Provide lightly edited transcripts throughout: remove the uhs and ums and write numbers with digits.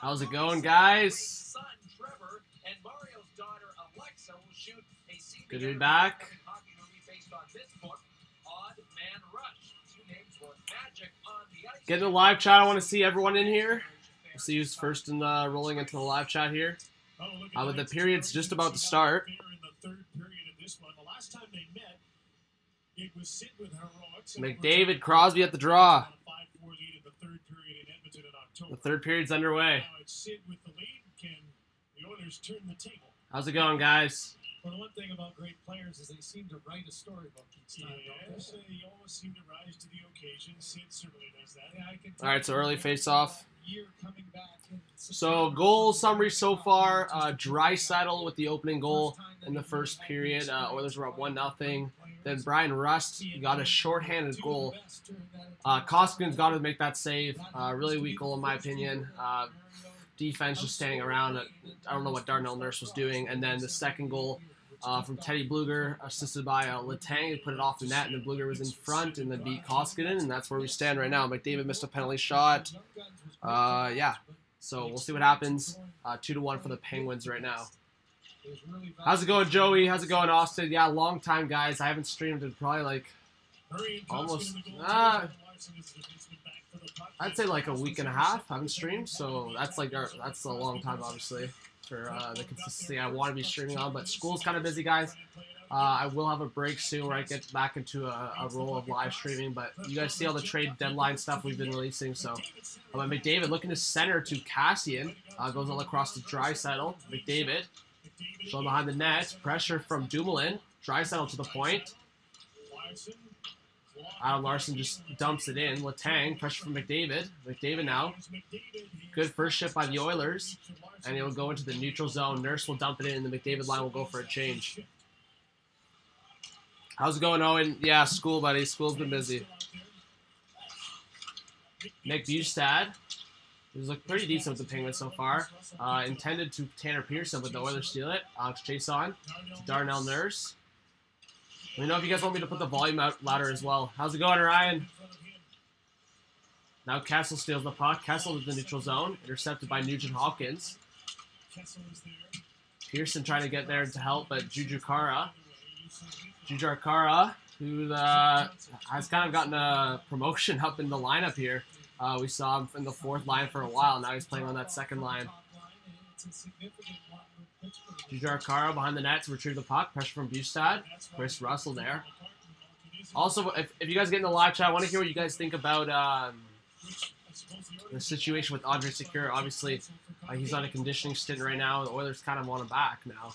How's it going, guys? Good to be back. Get in the live chat. I want to see everyone in here. We'll see who's first in rolling into the live chat here. But the period's just about to start. McDavid, Crosby at the draw. The third period's underway. How's it going, guys? Well, one thing about great players is they seem to write a story about each time. Yes, they almost seem to rise to the occasion. Sid certainly does that. Yeah, all right, so early face-off. So goal summary so far: Draisaitl with the opening goal in the first period. Oilers were up 1-0. Then Brian Rust got a shorthanded goal. Koskinen got to make that save. Really weak goal in my opinion. Defense just standing around. I don't know what Darnell Nurse was doing. And then the second goal from Teddy Bluger, assisted by Letang, who put it off the net, and then Bluger was in front and then beat Koskinen, and that's where we stand right now. McDavid missed a penalty shot. Yeah, so we'll see what happens. 2-1 for the Penguins right now. How's it going, Joey? How's it going, Austin? Yeah, long time, guys. I haven't streamed in probably like almost, I'd say like a week and a half. I haven't streamed, so that's like that's a long time, obviously, for the consistency I want to be streaming on. But school's kind of busy, guys. I will have a break soon where I get back into a role of live streaming. But you guys see all the trade deadline stuff we've been releasing. So McDavid looking to center to Cassian. Goes all across to Draisaitl. McDavid. Shown behind the net. Pressure from Dumoulin. Draisaitl to the point. Adam Larson just dumps it in. Letang, pressure from McDavid. McDavid now. Good first shift by the Oilers. And it will go into the neutral zone. Nurse will dump it in, and the McDavid line will go for a change. How's it going, Owen? Yeah, school, buddy. School's been busy. Nick Bjugstad. He's looked pretty decent with the Penguins so far. Intended to Tanner Pearson, but the Oilers steal it. Alex Chason to Darnell Nurse. Let me know if you guys want me to put the volume out louder as well. How's it going, Ryan? Now Kessel steals the puck. Kessel to the neutral zone. Intercepted by Nugent Hopkins. Pearson trying to get there to help, but Jujhar Khaira, who has kind of gotten a promotion up in the lineup here. We saw him in the fourth line for a while. Now he's playing on that second line. Jujhar Khaira behind the net to retrieve the puck. Pressure from Bjugstad. Chris Russell there. Also, if you guys get in the live chat, I want to hear what you guys think about the situation with Andre Secure. Obviously, he's on a conditioning stint right now. The Oilers kind of want him back now.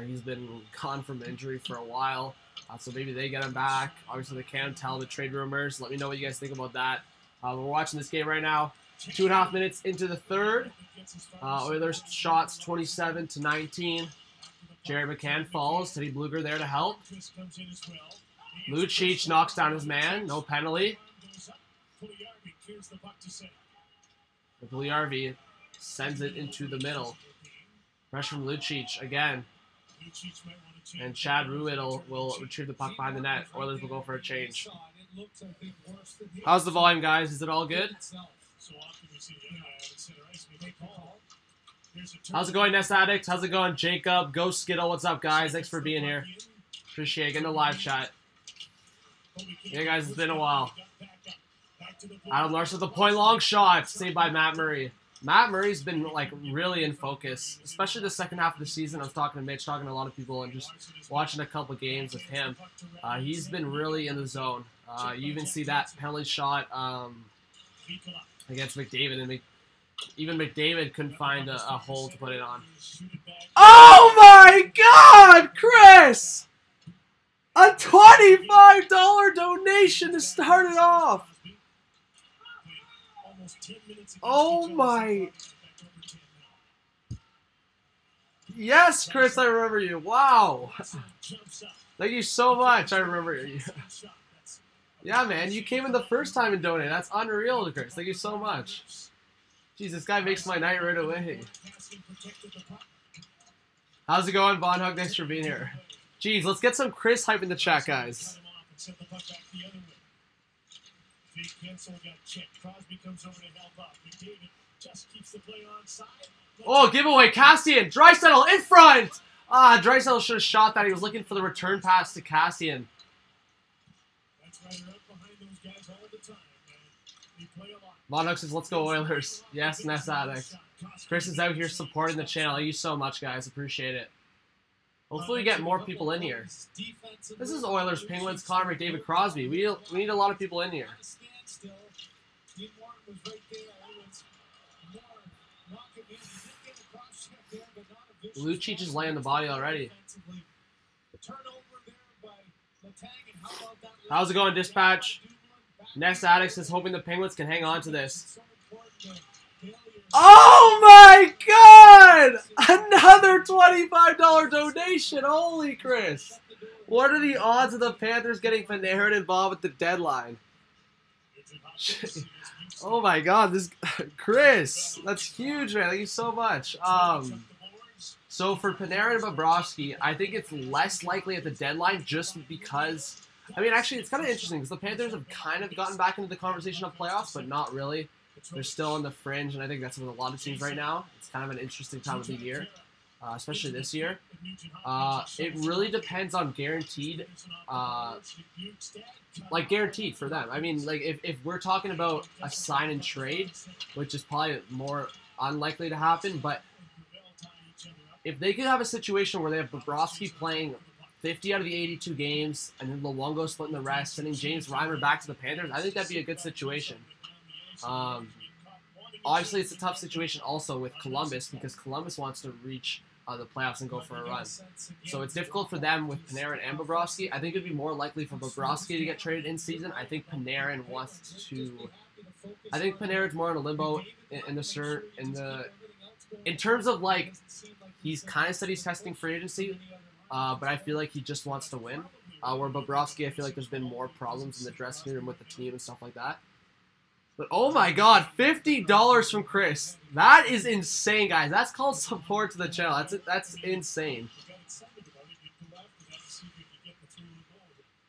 He's been gone from injury for a while, so maybe they get him back. Obviously, they can't tell the trade rumors. Let me know what you guys think about that. We're watching this game right now. 2.5 minutes into the third. Oilers shots 27-19. Jared McCann falls. Teddy Bluger there to help. Lucic knocks down his man. No penalty. Puljujärvi sends it into the middle. Pressure from Lucic again. And Chad Ruhwedel will retrieve the puck behind the net. Oilers will go for a change. How's the volume, guys? Is it all good? How's it going, Nest Addict? How's it going, Jacob? Ghost Skittle, what's up, guys? Thanks for being here. Appreciate it. Get in the live chat. Yeah, guys, it's been a while. Adam Larson with a point long shot. Saved by Matt Murray. Matt Murray's been, like, really in focus, especially the second half of the season. I was talking to Mitch, talking to a lot of people, and just watching a couple games with him. He's been really in the zone. You even see that penalty shot against McDavid, and even McDavid couldn't find a hole to put it on. Oh my God, Chris! A $25 donation to start it off. Oh my. Yes, Chris, I remember you. Wow. Thank you so much. I remember you. Yeah, man, you came in the first time and donated. That's unreal, Chris. Thank you so much. Jeez, this guy makes my night right away. How's it going, Von Hug? Thanks for being here. Jeez, let's get some Chris hype in the chat, guys. Just keeps the play on side. Oh, giveaway. Cassian. Draisaitl in front. Draisaitl should have shot that. He was looking for the return pass to Cassian. That's why they're out behind those guys all the time, man. They play a lot. Monarch says, let's go Oilers. Yes, Ness Addict. Chris is out here supporting the channel. Thank you so much, guys. Appreciate it. Hopefully we get more people in here. This is Oilers, Penguins, Connor McDavid, Crosby. We need a lot of people in here. Lucic is laying the body already. How's it going, Dispatch? Next Addicts is hoping the Penguins can hang on to this. Oh my god! Another $25 donation! Holy Chris! What are the odds of the Panthers getting Panarin involved with the deadline? Oh my god, this Chris! That's huge, man. Thank you so much. So for Panarin and Bobrovsky, I think it's less likely at the deadline just because... I mean, actually, it's kind of interesting because the Panthers have kind of gotten back into the conversation of playoffs, but not really. They're still on the fringe, and I think that's with a lot of teams right now. It's kind of an interesting time of the year, especially this year. It really depends on guaranteed, guaranteed for them. I mean, like, if we're talking about a sign and trade, which is probably more unlikely to happen, but if they could have a situation where they have Bobrovsky playing 50 out of the 82 games, and then Luongo splitting the rest, sending James Reimer back to the Panthers, I think that'd be a good situation. Obviously, it's a tough situation also with Columbus because Columbus wants to reach the playoffs and go for a run. So it's difficult for them with Panarin and Bobrovsky. I think it'd be more likely for Bobrovsky to get traded in season. I think Panarin wants to. I think Panarin's more in a limbo in terms of like he's kind of said he's testing free agency. But I feel like he just wants to win. Where Bobrovsky, I feel like there's been more problems in the dressing room with the team and stuff like that. But oh my god, $50 from Chris. That is insane, guys. That's called support to the channel. That's insane.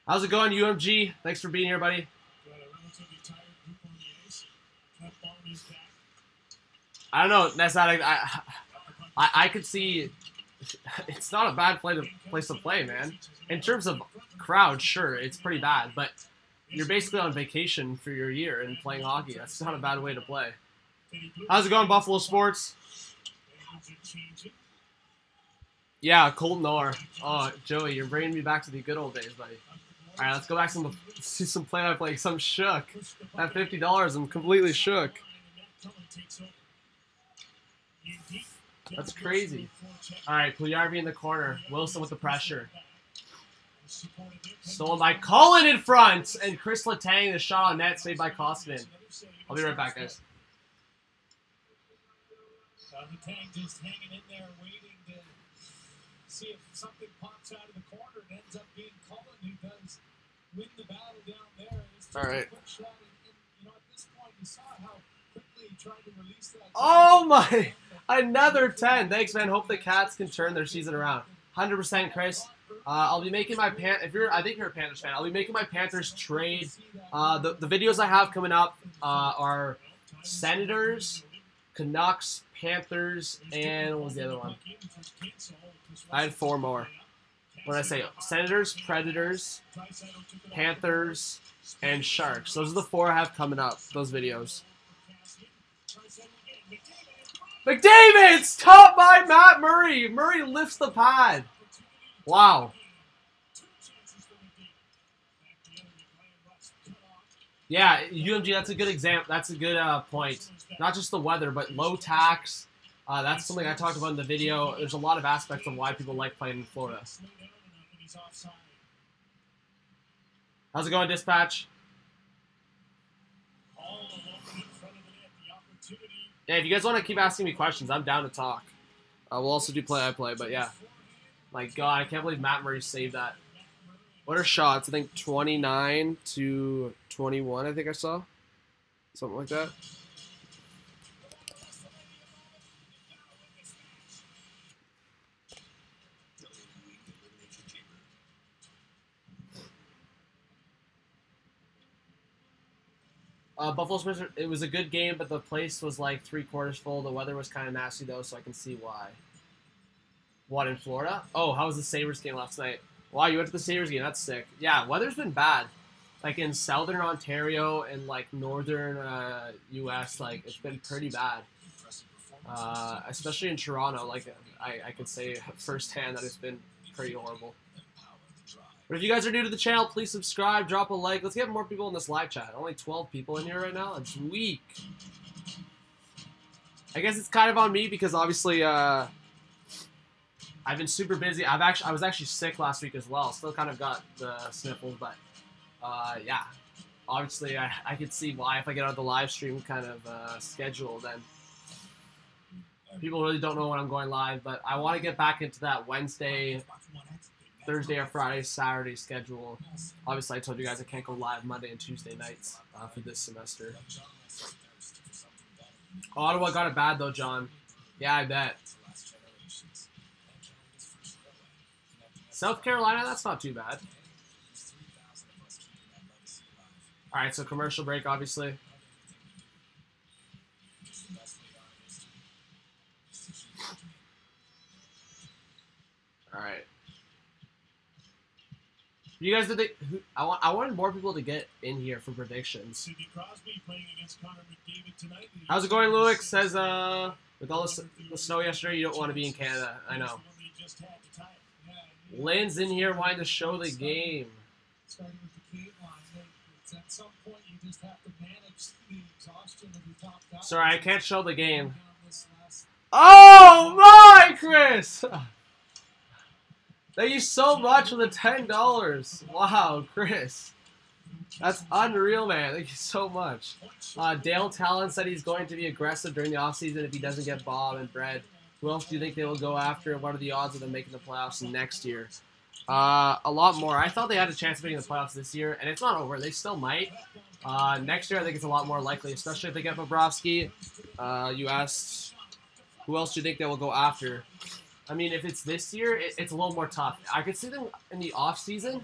How's it going, UMG? Thanks for being here, buddy. I don't know, Ness Addict. I could see... It's not a bad place to play, man. In terms of crowd, sure, it's pretty bad, but you're basically on vacation for your year and playing hockey. That's not a bad way to play. How's it going, Buffalo Sports? Yeah, Colton Orr. Oh, Joey, you're bringing me back to the good old days, buddy. All right, let's go back to see some play-by-play. I'm shook. At $50, I'm completely shook. That's crazy. All right, Puljujarvi in the corner. Wilson with the pressure. Stolen by Cullen in front. And Chris Letang, the shot on net, saved by Kostin. I'll be right back, guys. Letang just hanging in there, waiting to see if something pops out of the corner. It ends up being Cullen who does win the battle down there. All right. Shot, and, you know, at this point, you saw how quickly he tried to release that. Oh, my. Another 10. Thanks, man. Hope the Cats can turn their season around. 100%, Chris. I'll be making my I think you're a Panthers fan. I'll be making my Panthers trade. The videos I have coming up are Senators, Canucks, Panthers, and what was the other one? I had 4 more. What did I say? Senators, Predators, Panthers, and Sharks. Those are the 4 I have coming up. Those videos. McDavid's topped by Matt Murray. Murray lifts the pad. Wow. Yeah, UMG, that's a good example. That's a good point. Not just the weather, but low tax. That's something I talked about in the video. There's a lot of aspects of why people like playing in Florida. How's it going, Dispatch? Yeah, if you guys want to keep asking me questions, I'm down to talk. We'll also do play-by-play, but yeah. My God, I can't believe Matt Murray saved that. What are shots? I think 29 to 21, I think I saw. Something like that. Buffalo Spurs, it was a good game, but the place was like 3/4 full. The weather was kind of nasty, though, so I can see why. What, in Florida? Oh, how was the Sabres game last night? Wow, you went to the Sabres game. That's sick. Yeah, weather's been bad. Like, in southern Ontario and, like, northern U.S., like, it's been pretty bad. Especially in Toronto. Like, I could say firsthand that it's been pretty horrible. But if you guys are new to the channel, please subscribe, drop a like. Let's get more people in this live chat. Only 12 people in here right now. It's weak. I guess it's kind of on me because obviously I've been super busy. I was actually sick last week as well. Still kind of got the sniffles, but yeah. Obviously I could see why if I get out of the live stream kind of schedule, then people really don't know when I'm going live. But I want to get back into that Wednesday, Thursday or Friday, Saturday schedule. Obviously, I told you guys I can't go live Monday and Tuesday nights for this semester. Ottawa got it bad, though, John. Yeah, I bet. South Carolina, that's not too bad. All right, so commercial break, obviously. All right. You guys, I wanted more people to get in here for predictions. How's it going, Luick? Says, with all the snow yesterday, you don't want to be in Canada. I know. Lynn's in here wanting to show the game. Sorry, I can't show the game. Oh my, Chris! Thank you so much for the $10. Wow, Chris. That's unreal, man. Thank you so much. Dale Talon said he's going to be aggressive during the offseason if he doesn't get Bob and Brett. Who else do you think they will go after, and what are the odds of them making the playoffs next year? A lot more. I thought they had a chance of making the playoffs this year, and it's not over. They still might. Next year, I think it's a lot more likely, especially if they get Bobrovsky. You asked, who else do you think they will go after? I mean, if it's this year, it's a little more tough. I could see them in the offseason.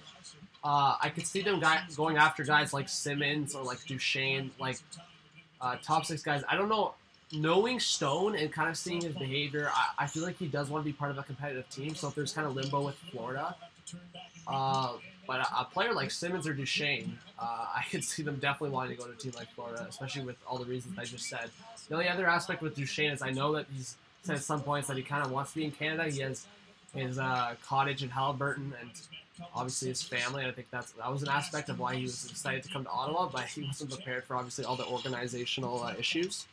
I could see them going after guys like Simmons or like Duchesne, like top 6 guys. I don't know. Knowing Stone and kind of seeing his behavior, I feel like he does want to be part of a competitive team. So if there's kind of limbo with Florida, but a player like Simmons or Duchesne, I could see them definitely wanting to go to a team like Florida, especially with all the reasons I just said. The only other aspect with Duchesne is I know that he's said at some points that he kind of wants to be in Canada. He has his cottage in Haliburton and obviously his family. And I think that was an aspect of why he was excited to come to Ottawa, but he wasn't prepared for obviously all the organizational issues.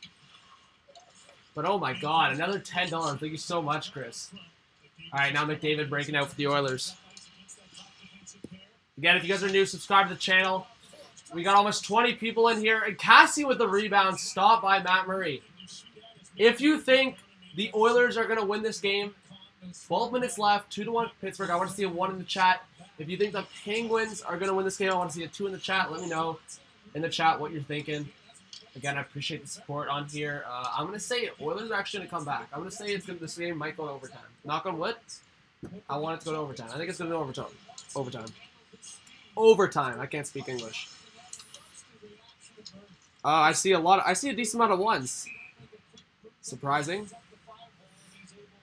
But oh my God, another $10. Thank you so much, Chris. All right, now McDavid breaking out for the Oilers. Again, if you guys are new, subscribe to the channel. We got almost 20 people in here. And Cassie with the rebound, stopped by Matt Murray. If you think the Oilers are going to win this game, 12 minutes left, 2-1 Pittsburgh. I want to see a 1 in the chat. If you think the Penguins are going to win this game, I want to see a 2 in the chat. Let me know in the chat what you're thinking. Again, I appreciate the support on here. I'm going to say Oilers are actually going to come back. I'm going to say this game might go to overtime. Knock on wood. I want it to go to overtime. I think it's going to go overtime. Overtime. I can't speak English. I see a decent amount of 1s. Surprising.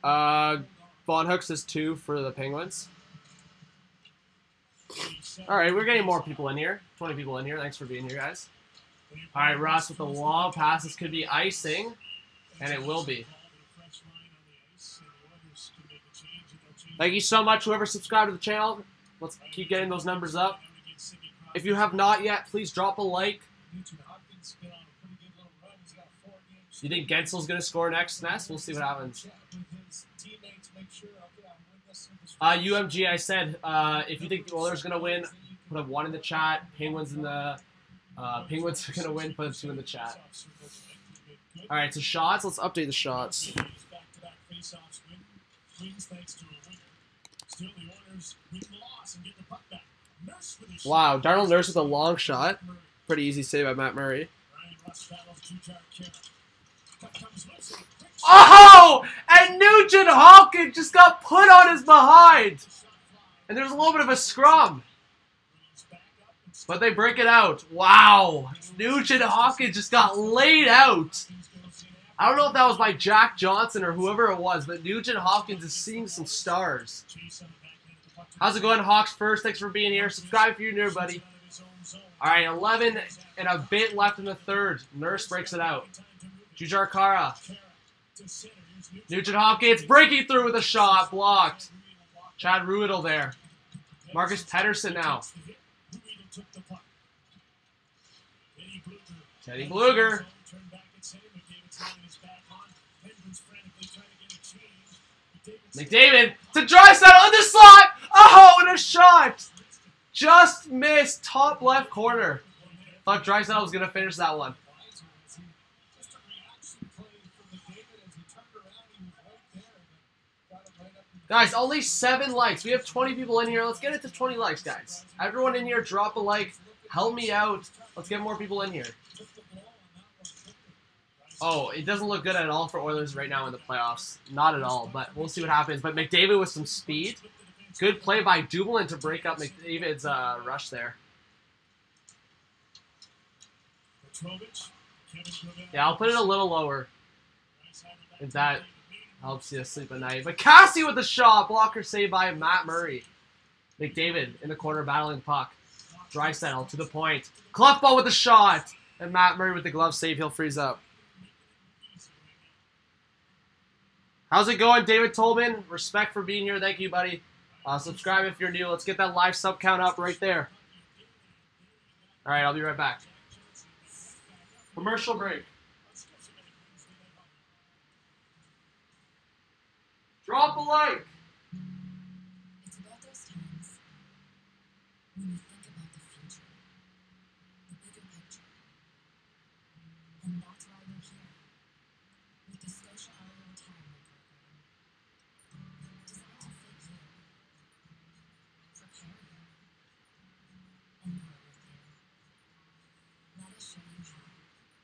Von Hooks is 2 for the Penguins. All right, we're getting more people in here. 20 people in here. Thanks for being here, guys. All right, Ross with the long pass. This could be icing, and it will be. Thank you so much, whoever subscribed to the channel. Let's keep getting those numbers up. If you have not yet, please drop a like. You think Gensel's going to score next, Ness? We'll see what happens. UMG, I said, if you think the Oilers are going to win, put a 1 in the chat. Penguins in the... Penguins are going to win, put a 2 in the chat. Alright, so shots. Let's update the shots. Wow, Darnell Nurse with a long shot. Pretty easy save by Matt Murray. Oh! And Nugent Hopkins just got put on his behind! And there's a little bit of a scrum. But they break it out. Wow. Nugent Hopkins just got laid out. I don't know if that was by Jack Johnson or whoever it was, but Nugent Hopkins is seeing some stars. How's it going, Hawks first? Thanks for being here. Subscribe if you're new, buddy. All right, 11 and a bit left in the third. Nurse breaks it out. Jujar Kara. Nugent Hopkins breaking through with a shot. Blocked. Chad Ruedel there. Marcus Pettersson now. Teddy Bluger. McDavid to Draisaitl in the slot. Oh, and a shot. Just missed top left corner. Thought Draisaitl was going to finish that one. Guys, only 7 likes. We have 20 people in here. Let's get it to 20 likes, guys. Everyone in here, drop a like. Help me out. Let's get more people in here. Oh, it doesn't look good at all for Oilers right now in the playoffs. Not at all, but we'll see what happens. But McDavid with some speed. Good play by Dumoulin to break up McDavid's rush there. Yeah, I'll put it a little lower. If that helps you sleep at night. But Cassie with the shot. Blocker saved by Matt Murray. McDavid in the corner battling puck. Draisaitl to the point. Clefbaum with the shot. And Matt Murray with the glove save. He'll freeze up. How's it going, David Tolman? Respect for being here. Thank you, buddy. Subscribe if you're new. Let's get that live sub count up right there. All right, I'll be right back. Commercial break. Drop a like. It's about those times when you think about the future, the bigger picture. And that's why we're here with the Scotia Early Retirement Program. Designed to fit you, prepare you, and grow with you. Let us show you how.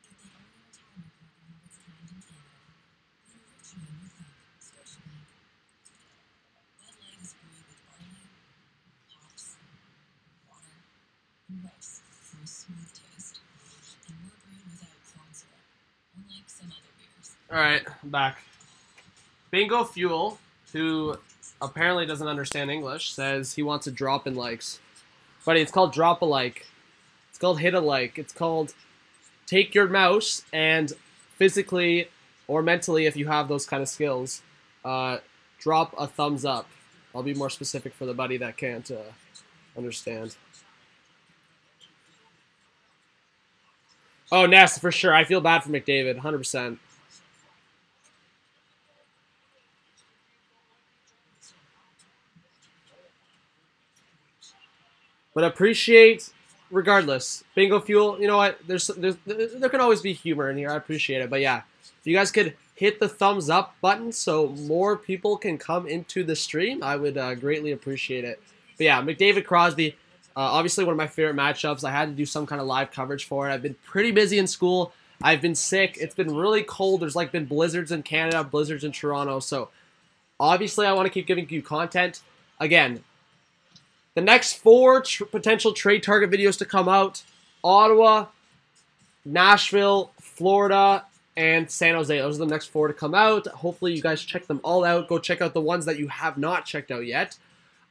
Get the only retirement program of its kind in Canada. You're richer than you think. Scotiabank. Red Lags brewed with barley, hops, water, and rice for a smooth taste. And we're brewed without corn syrup, unlike some other beers. All right, I'm back. Bingo Fuel, who apparently doesn't understand English, says he wants a drop in likes. Buddy, it's called drop a like. It's called hit a like. It's called take your mouse and physically or mentally, if you have those kind of skills, drop a thumbs up. I'll be more specific for the buddy that can't understand. Oh, Ness, for sure. I feel bad for McDavid, 100%. But appreciate, regardless, Bingo Fuel, you know what? There can always be humor in here. I appreciate it. But yeah, if you guys could hit the thumbs up button so more people can come into the stream, I would greatly appreciate it. But yeah, McDavid Crosby, obviously one of my favorite matchups. I had to do some kind of live coverage for it. I've been pretty busy in school. I've been sick. It's been really cold. There's like been blizzards in Canada, blizzards in Toronto. So obviously I want to keep giving you content. Again, the next 4 potential trade target videos to come out: Ottawa, Nashville, Florida, and San Jose. Those are the next 4 to come out. Hopefully you guys check them all out. Go check out the ones that you have not checked out yet.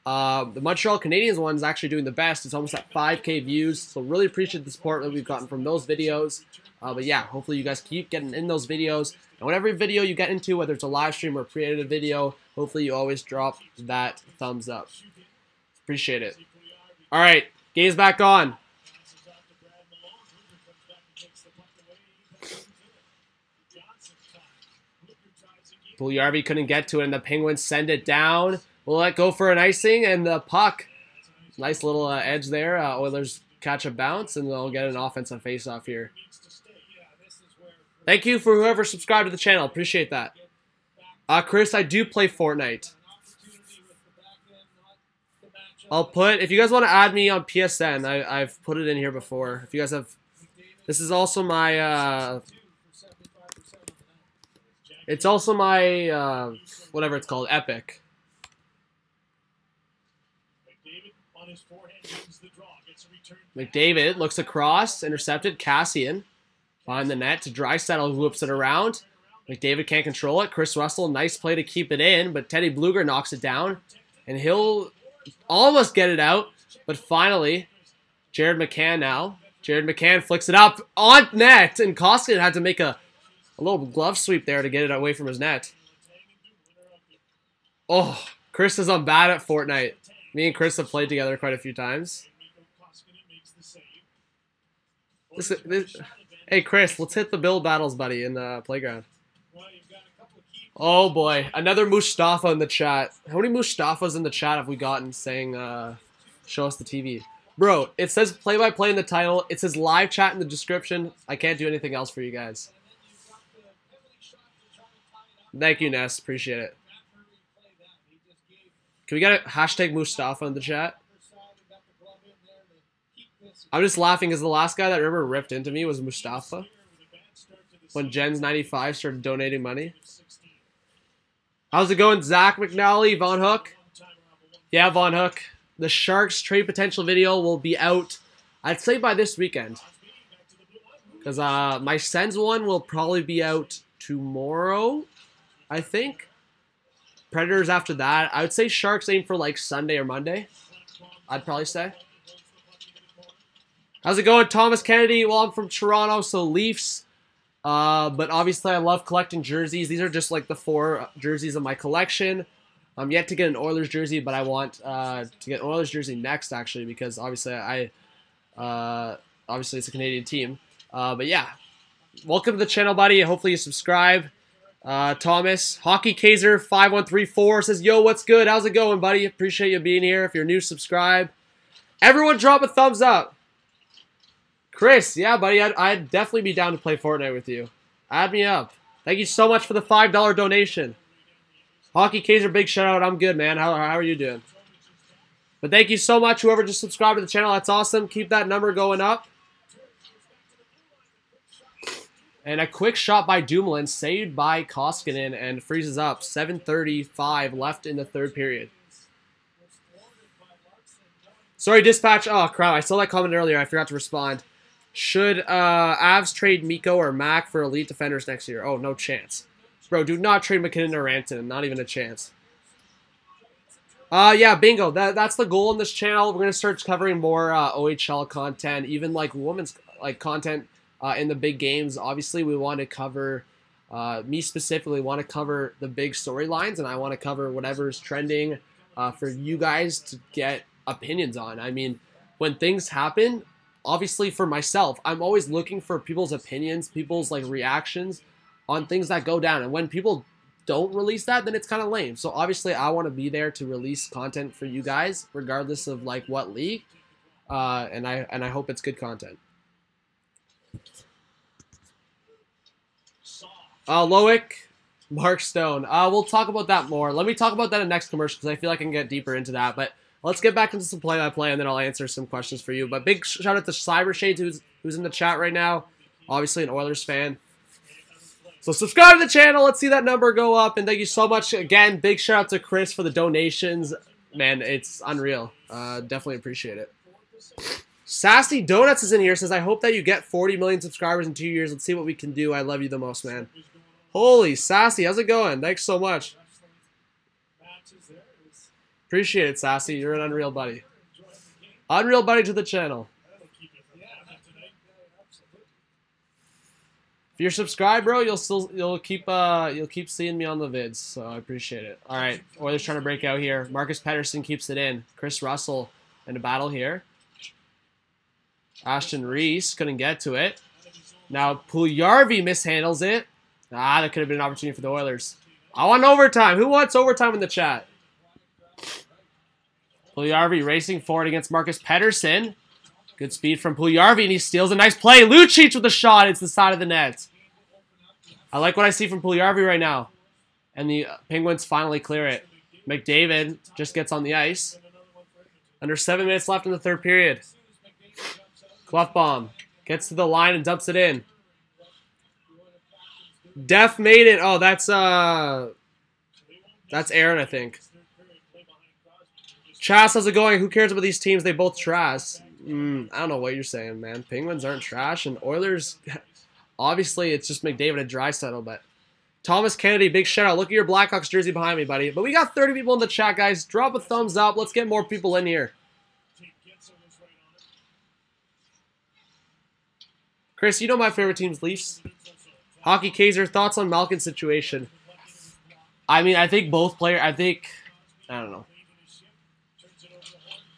The Montreal Canadiens one is actually doing the best. It's almost at 5K views. So really appreciate the support that we've gotten from those videos. But yeah, hopefully you guys keep getting in those videos. And whatever video you get into, whether it's a live stream or a pre-edited video, hopefully you always drop that thumbs up. Appreciate it. All right, game's back on. Puljujarvi couldn't get to it, and the Penguins send it down. We'll let go for an icing, and the puck. Nice little edge there. Oilers catch a bounce, and they'll get an offensive face-off here. Thank you for whoever subscribed to the channel. Appreciate that. Chris, I do play Fortnite. I'll put, if you guys want to add me on PSN, I've put it in here before. If you guys have, this is also my, it's also my, whatever it's called, Epic. McDavid looks across, intercepted. Cassian behind the net to Draisaitl, who whips it around. McDavid can't control it. Chris Russell, nice play to keep it in, but Teddy Bluger knocks it down, and he'll almost get it out, but finally, Jared McCann now. Jared McCann flicks it up on net, and Koskinen had to make a little glove sweep there to get it away from his net. Oh, Chris is on bad at Fortnite. Me and Chris have played together quite a few times. Hey, Chris, let's hit the build battles, buddy, in the playground. Oh, boy. Another Mustafa in the chat. How many Mustafas in the chat have we gotten saying, show us the TV? Bro, it says play-by-play in the title. It says live chat in the description. I can't do anything else for you guys. Thank you, Ness. Appreciate it. Can we get a hashtag Mustafa in the chat? I'm just laughing because the last guy that ever ripped into me was Mustafa. When Jens95 started donating money. How's it going, Zach McNally, Von Hook? Yeah, Von Hook. The Sharks trade potential video will be out, I'd say, by this weekend. Because my Sens one will probably be out tomorrow, I think. Predators after that. I would say Sharks aim for like Sunday or Monday. I'd probably say. How's it going, Thomas Kennedy? Well, I'm from Toronto, so Leafs. But obviously I love collecting jerseys. These are just like the 4 jerseys of my collection. I'm yet to get an Oilers jersey, but I want to get an Oilers jersey next, actually, because obviously obviously it's a Canadian team. But yeah, welcome to the channel, buddy. Hopefully you subscribe. Thomas Hockey Kaiser 5134 says, "Yo, what's good? How's it going, buddy? Appreciate you being here. If you're new, subscribe. Everyone, drop a thumbs up." Chris, yeah, buddy, I'd definitely be down to play Fortnite with you. Add me up. Thank you so much for the $5 donation. Hockey Kaiser, big shout out. I'm good, man. How are you doing? But thank you so much, whoever just subscribed to the channel. That's awesome. Keep that number going up. And a quick shot by Dumoulin, saved by Koskinen, and freezes up. 7:35 left in the third period. Sorry, Dispatch. Oh, crap. I saw that comment earlier. I forgot to respond. Should Avs trade Mikko or Mac for elite defenders next year? Oh, no chance. Bro, do not trade McKinnon or Rantanen. Not even a chance. Yeah, bingo. That's the goal in this channel. We're going to start covering more OHL content, even like women's content in the big games. Obviously, we want to cover, me specifically, want to cover the big storylines, and I want to cover whatever's trending for you guys to get opinions on. I mean, when things happen, obviously for myself, I'm always looking for people's opinions, people's like reactions on things that go down. And when people don't release that, then it's kind of lame. So obviously I want to be there to release content for you guys, regardless of like what league. And I hope it's good content. Loic, Mark Stone. We'll talk about that more. Let me talk about that in the next commercial because I feel like I can get deeper into that. But let's get back into some play-by-play, and then I'll answer some questions for you. But big shout out to Cyber Shades, who's in the chat right now. Obviously an Oilers fan. So subscribe to the channel. Let's see that number go up. And thank you so much. Again, big shout out to Chris for the donations. Man, it's unreal. Definitely appreciate it. Sassy Donuts is in here. Says, I hope that you get 40 million subscribers in 2 years. Let's see what we can do. I love you the most, man. Holy Sassy, how's it going? Thanks so much. Appreciate it, Sassy. You're an unreal buddy. Unreal buddy to the channel. If you're subscribed, bro, you'll keep seeing me on the vids. So I appreciate it. All right, Oilers trying to break out here. Marcus Pettersson keeps it in. Chris Russell in a battle here. Ashton Reese couldn't get to it. Now Puljujarvi mishandles it. That could have been an opportunity for the Oilers. I want overtime. Who wants overtime in the chat? Puljujarvi racing forward against Marcus Pettersson. Good speed from Puljujarvi, and he steals a nice play. Lucic with a shot. It's the side of the net. I like what I see from Puljujarvi right now. And the Penguins finally clear it. McDavid just gets on the ice. Under 7 minutes left in the third period. Clough gets to the line and dumps it in. Def made it. Oh, that's Aaron, I think. Chas, how's it going? Who cares about these teams? They both trash. I don't know what you're saying, man. Penguins aren't trash, and Oilers, obviously, it's just McDavid and Draisaitl, but Thomas Kennedy, big shout out. Look at your Blackhawks jersey behind me, buddy. But we got 30 people in the chat, guys. Drop a thumbs up. Let's get more people in here. Chris, you know my favorite team's Leafs. Hockey Kaiser, thoughts on Malkin's situation? I mean, I think both players, I don't know.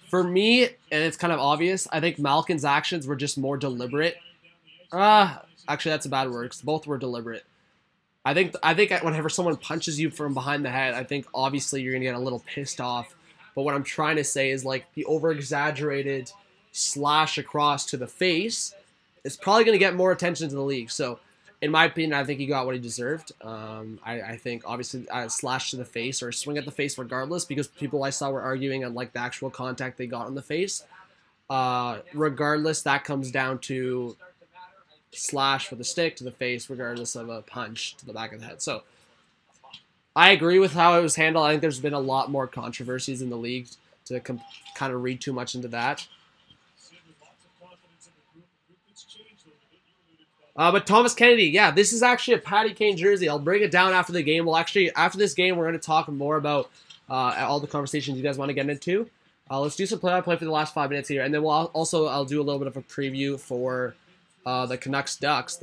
For me, and it's kind of obvious, I think Malkin's actions were just more deliberate. Actually, that's a bad word, because both were deliberate. I think whenever someone punches you from behind the head, I think obviously you're going to get a little pissed off. But what I'm trying to say is, like, the over-exaggerated slash across to the face is probably going to get more attention to the league. So, in my opinion, I think he got what he deserved. I think, obviously, a slash to the face or a swing at the face regardless, because people I saw were arguing on, like, the actual contact they got on the face. Regardless, that comes down to slash with a stick to the face, regardless of a punch to the back of the head. So, I agree with how it was handled. I think there's been a lot more controversies in the league to kind of read too much into that. But Thomas Kennedy, yeah, this is actually a Patty Kane jersey. I'll break it down after the game. Well, actually, after this game, we're going to talk more about all the conversations you guys want to get into. Let's do some play-by-play for the last 5 minutes here, and then I'll do a little bit of a preview for the Canucks Ducks.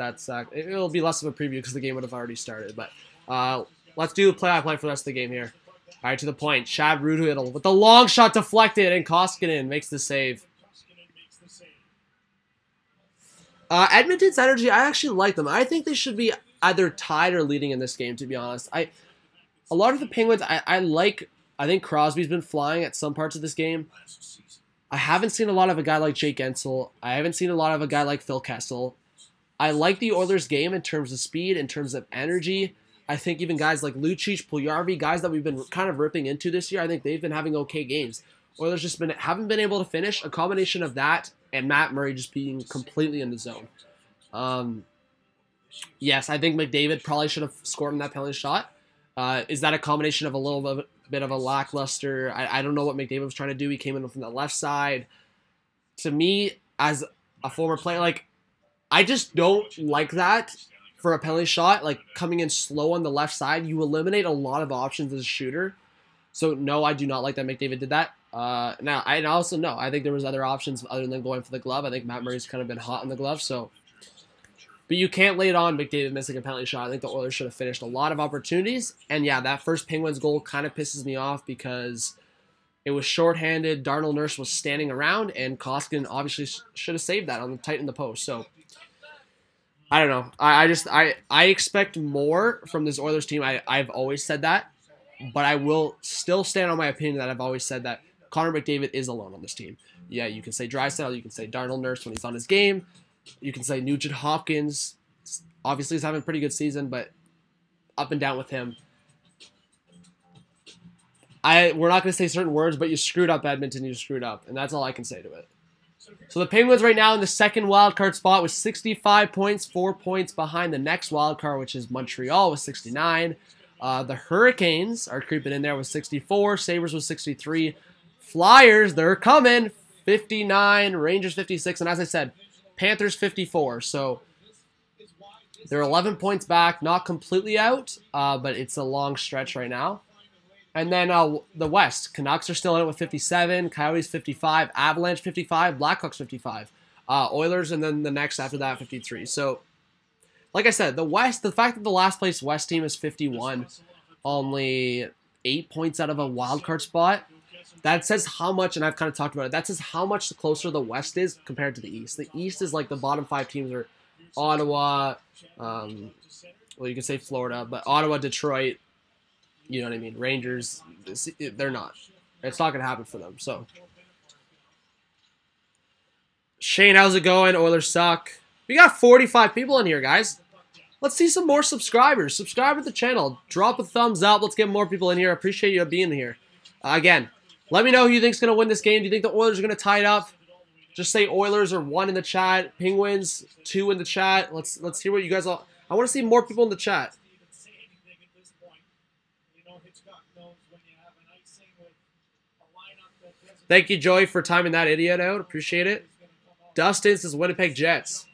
It'll be less of a preview because the game would have already started. But let's do play-by-play for the rest of the game here. All right, to the point. Chad Rudhiddle with the long shot deflected, and Koskinen makes the save. Edmonton's energy, I actually like them. I think they should be either tied or leading in this game, to be honest. A lot of the Penguins, I think Crosby's been flying at some parts of this game. I haven't seen a lot of a guy like Jake Gensel. I haven't seen a lot of a guy like Phil Kessel. I like the Oilers' game in terms of speed, in terms of energy. I think even guys like Lucic, Puljujarvi, guys that we've been kind of ripping into this year, I think they've been having okay games. Oilers just haven't been able to finish. A combination of that and Matt Murray just being completely in the zone. Yes, I think McDavid probably should have scored on that penalty shot. Is that a combination of a little bit of a lackluster? I don't know what McDavid was trying to do. He came in from the left side. To me, as a former player, like, I just don't like that for a penalty shot. Like, coming in slow on the left side, you eliminate a lot of options as a shooter. So, no, I do not like that McDavid did that. Now, I also know, I think there was other options other than going for the glove. I think Matt Murray's kind of been hot on the glove, so. But you can't lay it on McDavid missing a penalty shot. I think the Oilers should have finished a lot of opportunities. And yeah, that first Penguins goal kind of pisses me off because it was shorthanded. Darnell Nurse was standing around, and Koskinen obviously should have saved that on the tight in the post. So, I don't know. I expect more from this Oilers team. I've always said that. But I will still stand on my opinion that I've always said that Connor McDavid is alone on this team. Yeah, you can say Draisaitl, you can say Darnell Nurse when he's on his game. You can say Nugent Hopkins. Obviously, he's having a pretty good season, but up and down with him. We're not going to say certain words, but you screwed up, Edmonton. You screwed up, and that's all I can say to it. So the Penguins right now in the second wildcard spot with 65 points, 4 points behind the next wildcard, which is Montreal with 69. The Hurricanes are creeping in there with 64. Sabres with 63. Flyers, they're coming. 59. Rangers 56. And as I said, Panthers 54. So they're 11 points back. Not completely out, but it's a long stretch right now. And then the West. Canucks are still in it with 57. Coyotes 55. Avalanche 55. Blackhawks 55. Oilers, and then the next after that 53. So, like I said, the West, the fact that the last place West team is 51, only 8 points out of a wild card spot, that says how much, and I've kind of talked about it, that says how much closer the West is compared to the East. The East is like the bottom 5 teams are Ottawa, well, you can say Florida, but Ottawa, Detroit, you know what I mean, Rangers, they're not. It's not going to happen for them, so. Shane, how's it going? Oilers suck. We got 45 people in here, guys. Let's see some more subscribers. Subscribe to the channel. Drop a thumbs up. Let's get more people in here. I appreciate you being here. Again, let me know who you think's going to win this game. Do you think the Oilers are going to tie it up? Just say Oilers or 1 in the chat. Penguins, 2 in the chat. Let's hear what you guys all... I want to see more people in the chat. Thank you, Joey, for timing that idiot out. Appreciate it. Dustin says Winnipeg Jets.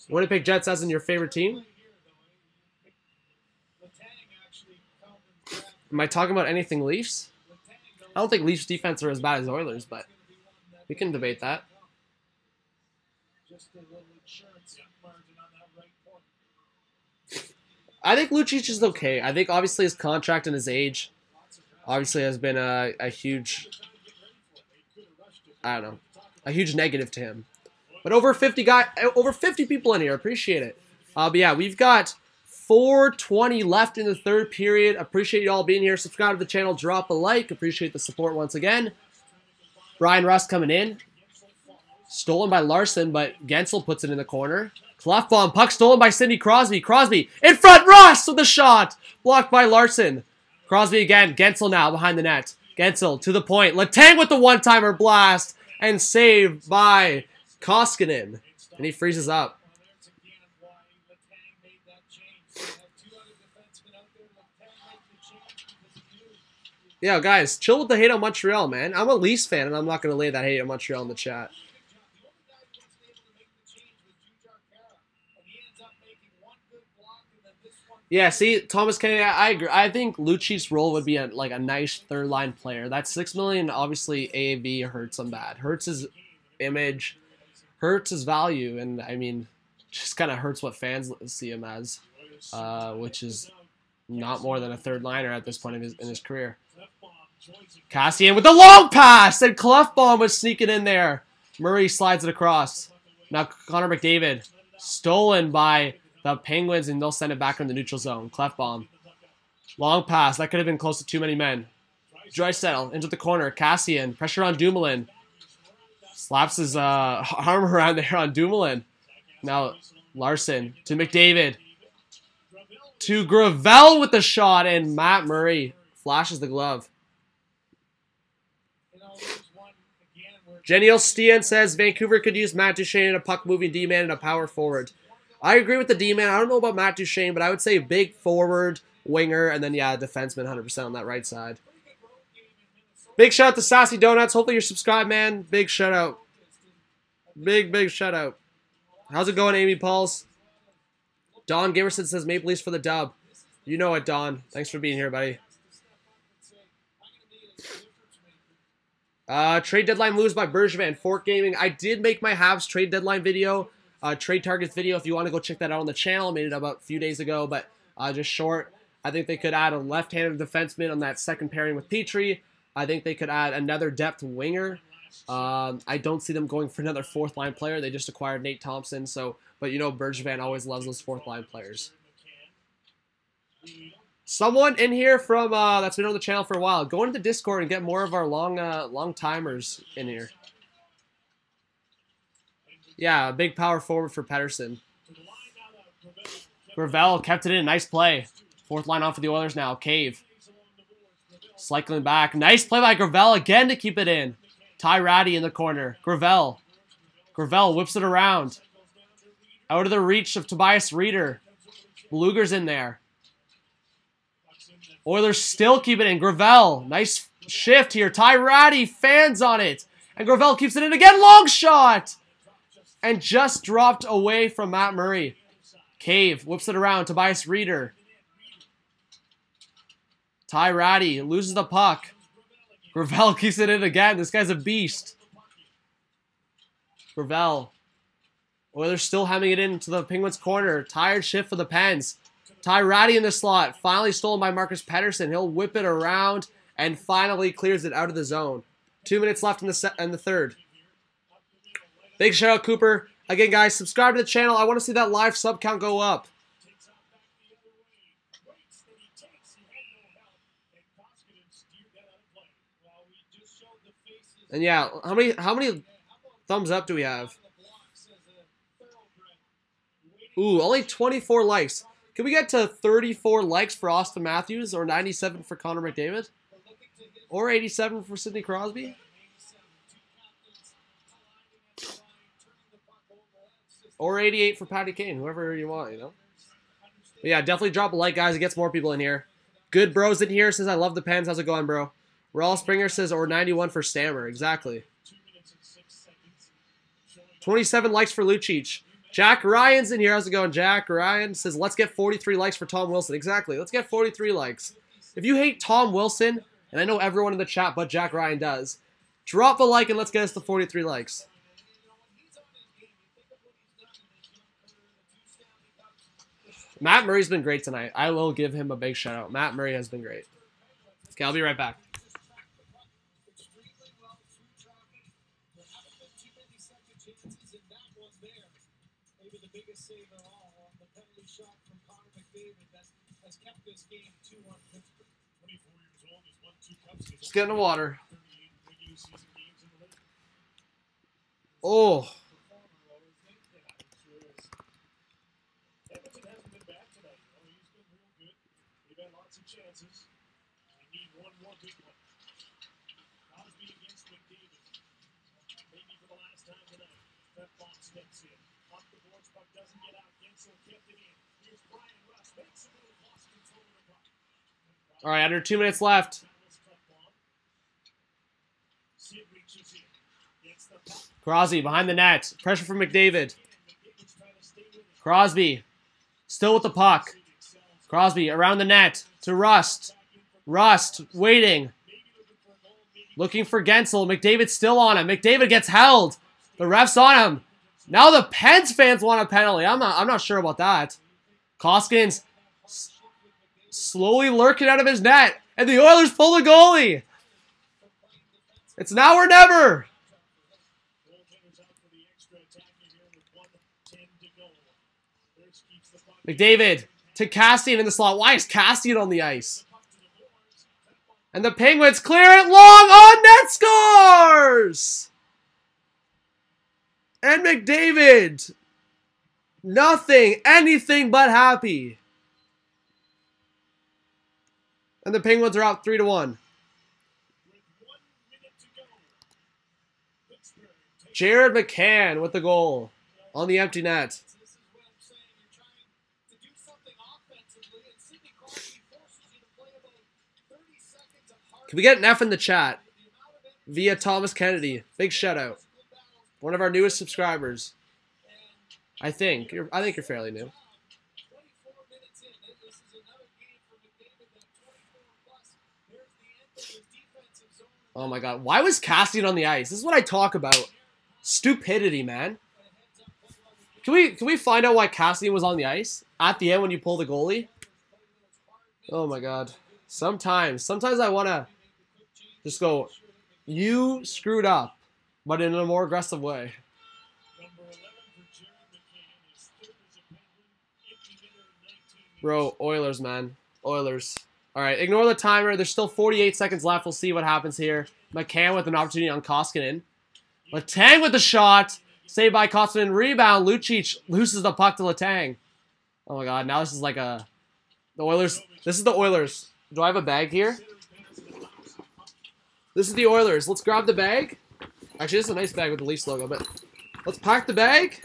Winnipeg Jets as in your favorite team? Am I talking about anything Leafs? I don't think Leafs defense are as bad as Oilers, but we can debate that. I think Lucic is okay. I think obviously his contract and his age obviously has been a huge, I don't know, a huge negative to him. But over 50 people in here. Appreciate it. But yeah, we've got 4:20 left in the third period. Appreciate you all being here. Subscribe to the channel. Drop a like. Appreciate the support once again. Brian Rust coming in. Stolen by Larson, but Gensel puts it in the corner. Clefbaum, puck stolen by Sidney Crosby. Crosby in front, Rust with the shot. Blocked by Larson. Crosby again. Gensel now behind the net. Gensel to the point. Letang with the one-timer blast. And saved by Koskinen. And he freezes up. Yeah, guys, chill with the hate on Montreal, man. I'm a Leafs fan, and I'm not going to lay that hate on Montreal in the chat. Yeah, see, Thomas Kennedy, I agree. I think Lucic's role would be a nice third-line player. That $6 million, obviously, AAV hurts him bad. Hurts his image, hurts his value, and, I mean, just kind of hurts what fans see him as, which is not more than a third-liner at this point in his career. Cassian with the long pass, and Clefbaum was sneaking in there. Murray slides it across. Now Connor McDavid, stolen by the Penguins, and they'll send it back in the neutral zone. Clefbaum. Long pass. That could have been close to too many men. Draisaitl into the corner. Cassian. Pressure on Dumoulin. Slaps his arm around there on Dumoulin. Now Larson to McDavid. To Gravel with the shot, and Matt Murray flashes the glove. Jenny Ostien says Vancouver could use Matt Duchene in a puck-moving D-man and a power forward. I agree with the D-man. I don't know about Matt Duchene, but I would say big forward, winger, and then, yeah, defenseman 100% on that right side. Big shout out to Sassy Donuts. Hopefully you're subscribed, man. Big shout out. Big shout out. How's it going, Amy Pauls? Don Gimerson says Maple Leafs for the dub. You know it, Don. Thanks for being here, buddy. Trade deadline moves by Bergevin. Fork Gaming. I did make my Habs trade deadline video. Trade targets video, if you want to go check that out on the channel. I made it about a few days ago, but just short. I think they could add a left-handed defenseman on that second pairing with Petrie. I think they could add another depth winger. I don't see them going for another fourth-line player. They just acquired Nate Thompson, but you know Bergevin always loves those fourth-line players. Someone in here from that's been on the channel for a while, go into the Discord and get more of our long timers in here. Yeah, a big power forward for Pettersson. Gravel kept it in. Nice play. Fourth line on for the Oilers now. Cave. Cycling back. Nice play by Gravel again to keep it in. Ty Ratty in the corner. Gravel. Gravel whips it around. Out of the reach of Tobias Reeder. Luger's in there. Oilers still keep it in. Gravel. Nice shift here. Ty Ratty fans on it. And Gravel keeps it in again. Long shot. And just dropped away from Matt Murray. Cave whips it around. Tobias Reeder. Ty Ratty loses the puck. Gravel keeps it in again. This guy's a beast. Gravel. Oilers still having it into the Penguins' corner. Tired shift for the Pens. Ty Ratty in the slot. Finally stolen by Marcus Pettersson. He'll whip it around and finally clears it out of the zone. 2 minutes left in the third. Big shout out, Cooper. Again, guys, subscribe to the channel. I want to see that live sub count go up. And yeah, how many thumbs up do we have? Ooh, only 24 likes. Can we get to 34 likes for Austin Matthews, or 97 for Connor McDavid? Or 87 for Sidney Crosby? Or 88 for Patty Kane, whoever you want, you know? But yeah, definitely drop a like, guys. It gets more people in here. Good Bros in here says, I love the Pens. How's it going, bro? Raul Springer says, or 91 for Stammer. Exactly. 27 likes for Lucic. Jack Ryan's in here. How's it going? Jack Ryan says, let's get 43 likes for Tom Wilson. Exactly. Let's get 43 likes. If you hate Tom Wilson, and I know everyone in the chat but Jack Ryan does, drop a like and let's get us to 43 likes. Matt Murray's been great tonight. I will give him a big shout out. Matt Murray has been great. Okay, I'll be right back. Just get in the water. Oh. Edmonton hasn't been bad tonight. He's been real good. They've had lots of chances. They need one more big one. Crosby against McDavid. Maybe for the last time tonight. That bomb steps in. Off the boards, puck doesn't get out. Gensel kept it in. Here's Brian Russ. Makes a move. Lost control of the puck. All right, under 2 minutes left. Crosby behind the net. Pressure from McDavid. Crosby still with the puck. Crosby around the net to Rust. Rust waiting. Looking for Gensel. McDavid still on him. McDavid gets held. The ref's on him. Now the Pens fans want a penalty. I'm not sure about that. Koskins slowly lurking out of his net. And the Oilers pull the goalie. It's now or never. McDavid to Cassian in the slot. Why is Cassian on the ice? And the Penguins clear it long on net, scores! And McDavid, nothing, anything but happy. And the Penguins are out 3-1. Jared McCann with the goal on the empty net. Can we get an F in the chat via Thomas Kennedy? Big shout out. One of our newest subscribers. I think you're fairly new. Oh my god. Why was Cassian on the ice? This is what I talk about. Stupidity, man. Can we find out why Cassian was on the ice at the end when you pull the goalie? Oh my god. Sometimes I want to just go, you screwed up, but in a more aggressive way. Bro, Oilers, man. Oilers. All right, ignore the timer. There's still 48 seconds left. We'll see what happens here. McCann with an opportunity on Koskinen. Letang with the shot. Saved by Koskinen. Rebound. Lucic loses the puck to Letang. Oh my god, now this is like the Oilers. This is the Oilers. Do I have a bag here? This is the Oilers. Let's grab the bag. Actually, this is a nice bag with the Leafs logo, but let's pack the bag.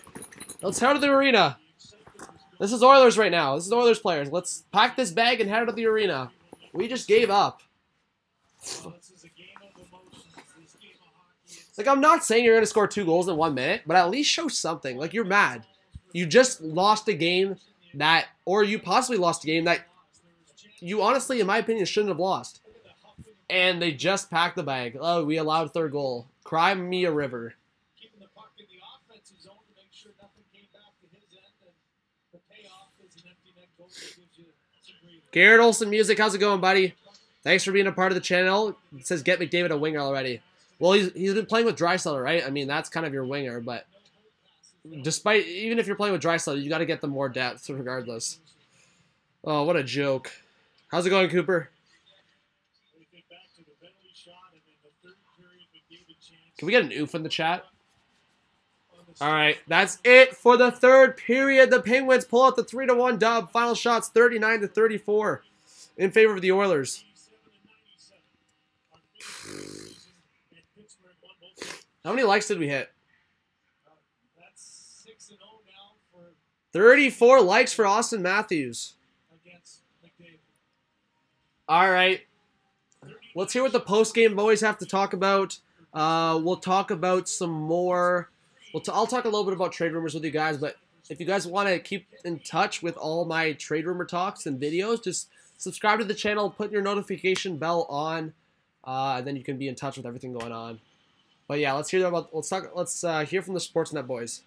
Let's head to the arena. This is Oilers right now. This is Oilers players. Let's pack this bag and head to the arena. We just gave up. Like, I'm not saying you're going to score 2 goals in 1 minute, but at least show something. Like, you're mad. You just lost a game that, or you possibly lost a game that you honestly, in my opinion, shouldn't have lost. And they just packed the bag. Oh, we allowed 3rd goal. Cry me a river. Garrett Olson Music, how's it going, buddy? Thanks for being a part of the channel. It says get McDavid a winger already. Well, he's been playing with Draisaitl, right? I mean, that's kind of your winger, but even if you're playing with Draisaitl, you got to get them more depth regardless. Oh, what a joke. How's it going, Cooper? Can we get an oof in the chat? All right, that's it for the 3rd period. The Penguins pull out the 3-1 dub. Final shots 39-34 in favor of the Oilers. How many likes did we hit? 34 likes for Austin Matthews. All right. let's hear what the post-game boys have to talk about. We'll talk about some more. I'll talk a little bit about trade rumors with you guys, but if you guys want to keep in touch with all my trade rumor talks and videos, just subscribe to the channel, put your notification bell on, and then you can be in touch with everything going on. But yeah, let's hear about. Let's hear from the Sportsnet boys.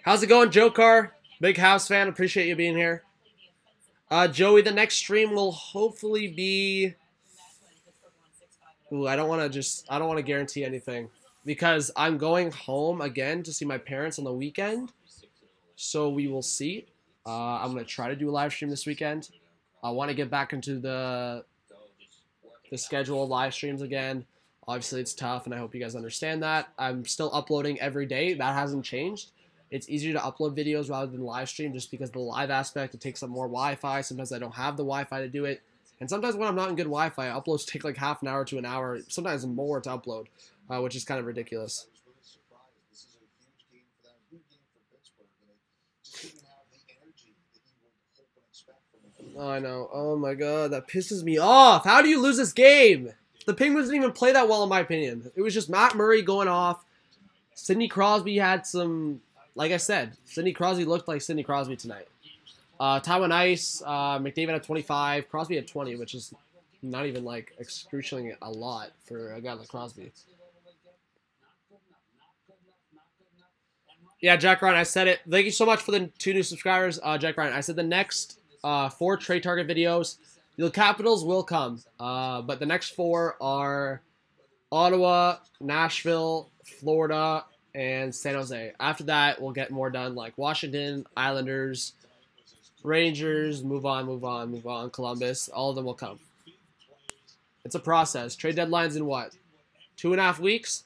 How's it going, Joe Carr? Big House fan. Appreciate you being here. Joey, the next stream will hopefully be. Ooh, I don't want to guarantee anything because I'm going home again to see my parents on the weekend. So we will see. I'm gonna try to do a live stream this weekend. I want to get back into the schedule of live streams again. Obviously, it's tough, and I hope you guys understand that. I'm still uploading every day. That hasn't changed. It's easier to upload videos rather than live stream just because the live aspect, it takes up more Wi-Fi. Sometimes I don't have the Wi-Fi to do it. And sometimes when I'm not in good Wi-Fi, uploads take like half an hour to an hour, sometimes more to upload, which is kind of ridiculous. Oh, I know. Oh my god, that pisses me off. How do you lose this game? The Penguins didn't even play that well in my opinion. It was just Matt Murray going off. Sidney Crosby had some, like I said, Sidney Crosby looked like Sidney Crosby tonight. Time on ice, McDavid had 25, Crosby had 20, which is not even like excruciating a lot for a guy like Crosby. Yeah, Jack Ryan, I said it. Thank you so much for the 2 new subscribers, Jack Ryan. I said the next 4 trade target videos, the Capitals will come, but the next 4 are Ottawa, Nashville, Florida, and San Jose. After that, we'll get more done like Washington, Islanders, Rangers, move on, Columbus. All of them will come. It's a process. Trade deadline's in what? 2.5 weeks?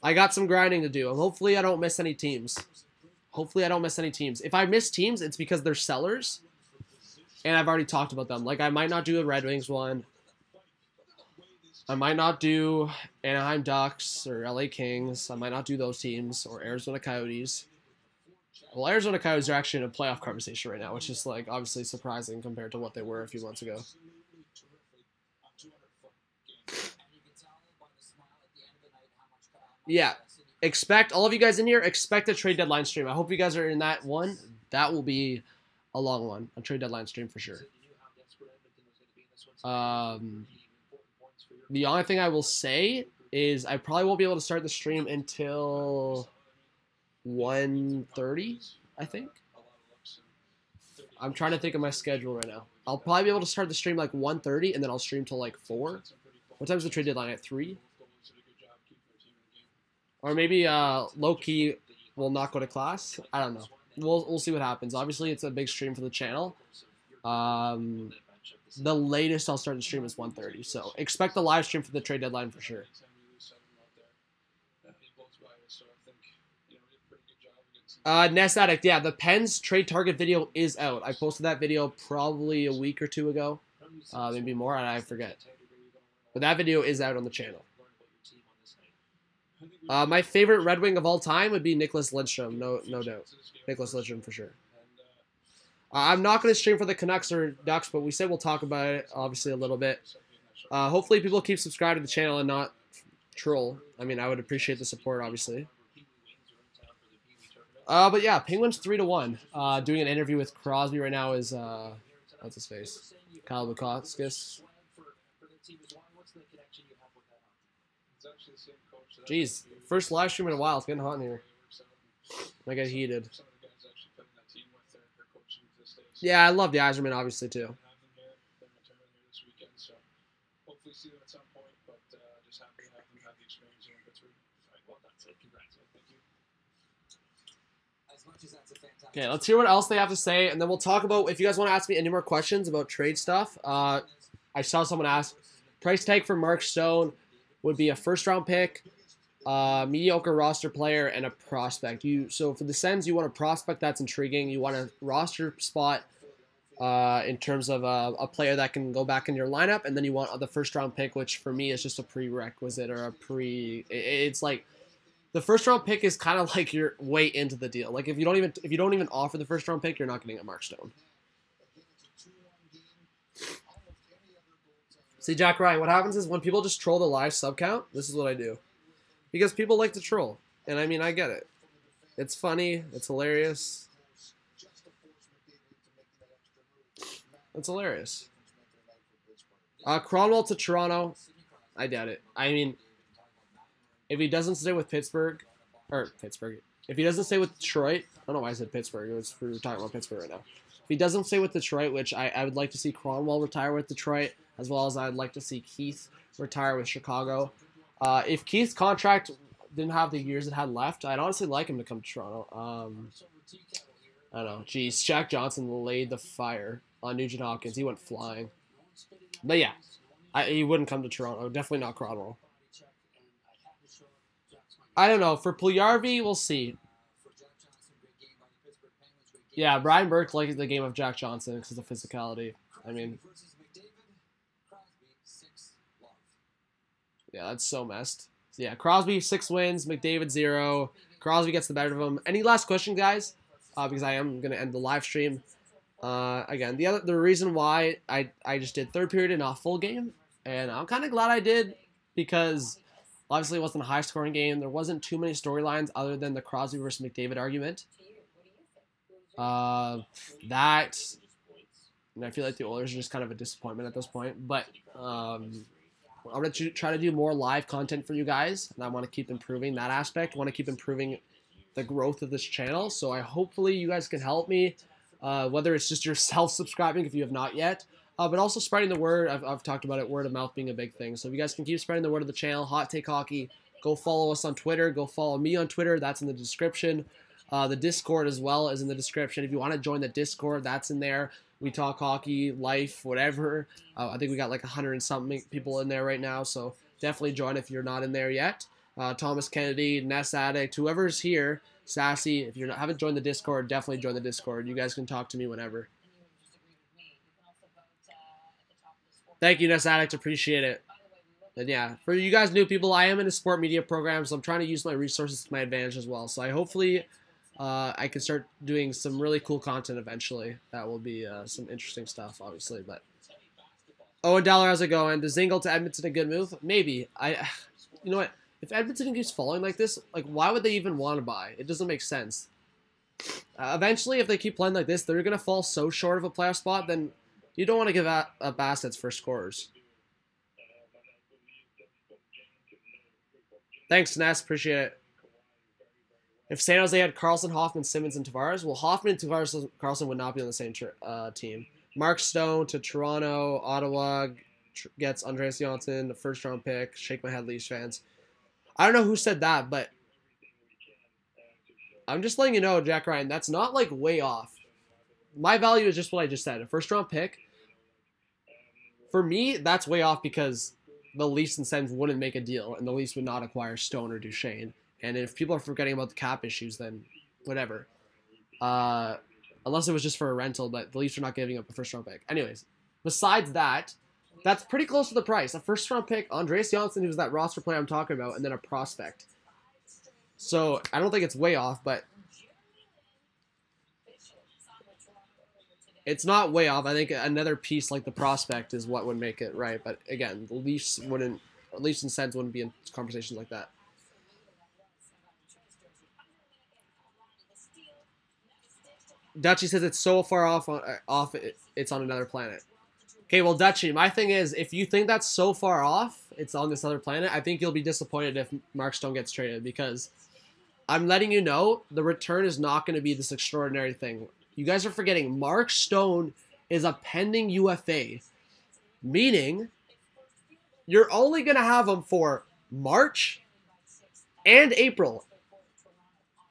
I got some grinding to do. And hopefully I don't miss any teams. If I miss teams, it's because they're sellers. And I've already talked about them. Like, I might not do a Red Wings one. I might not do Anaheim Ducks or LA Kings. I might not do those teams or Arizona Coyotes. Well, Arizona Coyotes are actually in a playoff conversation right now, which is, like, obviously surprising compared to what they were a few months ago. Yeah. Expect, all of you guys in here, expect a trade deadline stream. I hope you guys are in that one. That will be a long one, a trade deadline stream for sure. The only thing I will say is I probably won't be able to start the stream until 1:30, I think. I'm trying to think of my schedule right now. I'll probably be able to start the stream like 1:30, and then I'll stream till like 4. What time's the trade deadline? At 3? Or maybe low-key will not go to class. I don't know. We'll see what happens. Obviously, it's a big stream for the channel. The latest I'll start the stream is 1:30, so expect the live stream for the trade deadline for sure. Nest Addict, yeah, the Pens trade target video is out. I posted that video probably a week or 2 ago, maybe more, and I forget. But that video is out on the channel. My favorite Red Wing of all time would be Nicholas Lidstrom, no doubt. Nicholas Lidstrom for sure. I'm not going to stream for the Canucks or Ducks, but we said we'll talk about it, obviously, a little bit. Hopefully people keep subscribing to the channel and not troll. I mean, I would appreciate the support, obviously. But yeah, Penguins 3-1. Doing an interview with Crosby right now is, what's his face? Kyle Bukauskas. Jeez, first live stream in a while. It's getting hot in here. I get heated. Yeah, I love the Yzerman, obvioustoo. Okay, let's hear what else they have to say, and then we'll talk about, if you guys want to ask me any more questions about trade stuff. I saw someone ask, price tag for Mark Stone would be a first-round pick, mediocre roster player, and a prospect. So for the Sens, you want a prospect that's intriguing. You want a roster spot in terms of a player that can go back in your lineup, and then you want the first-round pick, which for me is just a prerequisite or it's like the first-round pick is kind of like your way into the deal. Like if you don't even offer the first-round pick, you're not getting a Mark Stone. See, Jack Ryan, what happens is when people just troll the live sub count, this is what I do. Because people like to troll. And I mean, I get it. It's funny. It's hilarious. It's hilarious. Cronwell to Toronto. I doubt it. I mean, if he doesn't stay with Pittsburgh, if he doesn't stay with Detroit, I don't know why I said Pittsburgh. We're talking about Pittsburgh right now. If he doesn't stay with Detroit, which I would like to see Cronwell retire with Detroit, as well as I'd like to see Keith retire with Chicago. If Keith's contract didn't have the years it had left, I'd honestly like him to come to Toronto. I don't know. Jeez, Jack Johnson laid the fire on Nugent Hopkins. He went flying. But yeah, he wouldn't come to Toronto. Definitely not Cronwell. I don't know. For Puljujarvi, we'll see. Yeah, Brian Burke likes the game of Jack Johnson because of the physicality. I mean, yeah, that's so messed. So yeah, Crosby 6 wins, McDavid 0. Crosby gets the better of him. Any last question, guys? Because I am gonna end the live stream. Again, the reason why I just did third period and not full game, and I'm kind of glad I did because obviously it wasn't a high scoring game. There wasn't too many storylines other than the Crosby versus McDavid argument. That, and I feel like the Oilers are just kind of a disappointment at this point. But I'm going to try to do more live content for you guys, and I want to keep improving that aspect. I want to keep improving the growth of this channel. So hopefully you guys can help me, whether it's just yourself subscribing if you have not yet, but also spreading the word. I've talked about it, word of mouth being a big thing. So if you guys can keep spreading the word of the channel, Hot Take Hockey, go follow us on Twitter. Go follow me on Twitter. That's in the description. The Discord as well is in the description. If you want to join the Discord, that's in there. We talk hockey, life, whatever. I think we got like 100 and something people in there right now, so definitely join if you're not in there yet. Thomas Kennedy, Ness Addict, whoever's here, Sassy, if you haven't joined the Discord, definitely join the Discord. You guys can talk to me whenever. Thank you, Ness Addict. Appreciate it. And yeah, for you guys new people, I am in a sport media program, so I'm trying to use my resources to my advantage as well. So hopefully I can start doing some really cool content eventually. That will be some interesting stuff, obviously. But Owen Dollar, how's it going? Does Zingle to Edmonton a good move? Maybe. You know what? If Edmonton keeps falling like this, like why would they even want to buy? It doesn't make sense. Eventually, if they keep playing like this, they're gonna fall so short of a playoff spot. Then you don't want to give up assets for scorers. Thanks, Ness. Appreciate it. If San Jose had Carlson, Hoffman, Simmons, and Tavares, well, Hoffman and Carlson would not be on the same team. Mark Stone to Toronto. Ottawa gets Andreas Johnsson, the first-round pick. Shake my head, Leafs fans. I don't know who said that, but I'm just letting you know, Jack Ryan, that's not, like, way off. My value is just what I just said. A first-round pick, for me, that's way off because the Leafs and Sens wouldn't make a deal, and the Leafs would not acquire Stone or Duchesne. And if people are forgetting about the cap issues, then whatever. Unless it was just for a rental, but the Leafs are not giving up a first-round pick. Anyways, besides that, that's pretty close to the price. A first-round pick, Andreas Johnsson, who's that roster player I'm talking about, and then a prospect. So I don't think it's way off, but it's not way off. I think another piece like the prospect is what would make it right. But again, the Leafs and Sens wouldn't be in conversations like that. Dutchy says it's so far off. It's on another planet. Okay, well, Dutchy, my thing is, if you think that's so far off, it's on this other planet, I think you'll be disappointed if Mark Stone gets traded because I'm letting you know the return is not going to be this extraordinary thing. You guys are forgetting Mark Stone is a pending UFA, meaning you're only going to have him for March and April.